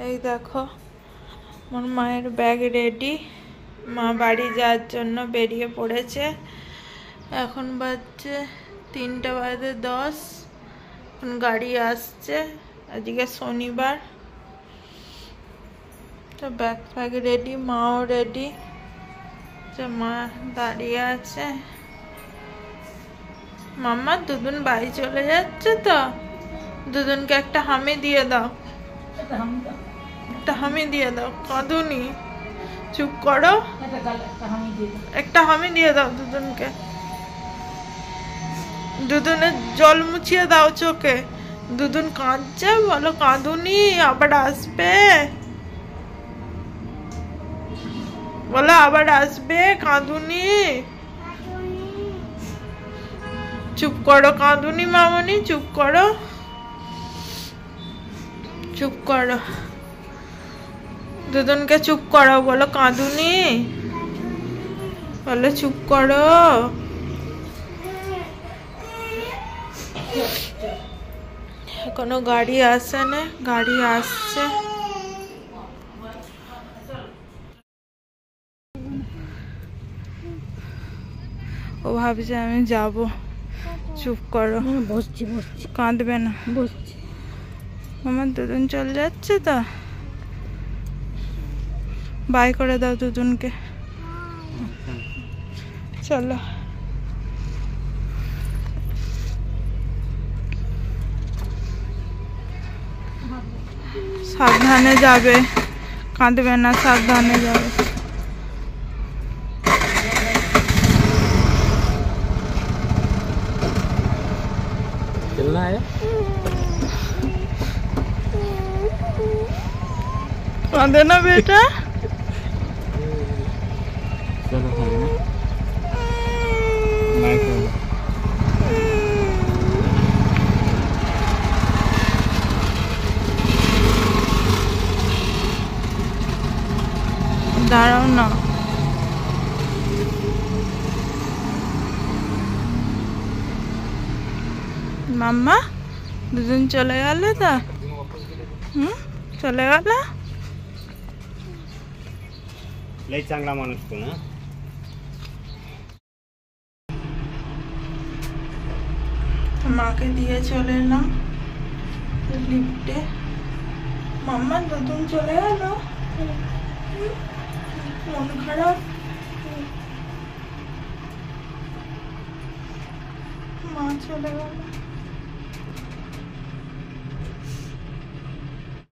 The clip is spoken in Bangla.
এই দেখো আমার মায়ের ব্যাগ রেডি, মা বাড়ি যাওয়ার জন্য বেরিয়ে পড়েছে। এখন বাজছে 3:10, এখন গাড়ি আসছে। আজকে শনিবার, তো ব্যাগ ফ্যাগ রেডি, মাও রেডি। তো মা দাঁড়িয়ে আছে। মাম্মা দুদুন বাড়ি চলে যাচ্ছে, তো দুদুনকে একটা হামি দিয়ে দাও, একটা হামি দিয়ে দাও। কাঁদুনি, চুপ করো, একটা হামি দিয়ে দাও দুদুনকে। দুদুনের জল মুছিয়ে দাও চোখে। দুদুন কাঁদছে, বলো কাঁদুনি, আবার আসবে, বলো আবার আসবে, কাঁদুনি। চুপ করো, কাঁদুনি মামনি, চুপ করো, চুপ করো। দুদুনকে চুপ করো, বলো কাঁদুনি, বলো চুপ করো। এখনো গাড়ি আসে না, গাড়ি আসছে। ও ভাবছে আমি যাব। চুপ করো, বসছি বসছি, কাঁদবে না, বসছি। আমার দুদুন চলে যাচ্ছে, তো বাই করে দাও দুদুনকে। চলো, সাবধানে যাবে, কাঁদবে না, সাবধানে যাবে। चलना है, कांदे ना बेटा। चलो मैं दाঁড়াও না, মাম্মা দুদিন চলে গেল, তো চলে গেল। लई चांगला माणूस तो ना। মাকে দিয়ে চলে এলাম লিফটে। মাম্মা দুদিন চলে গেল, মন খারাপ। মা চলে গেল।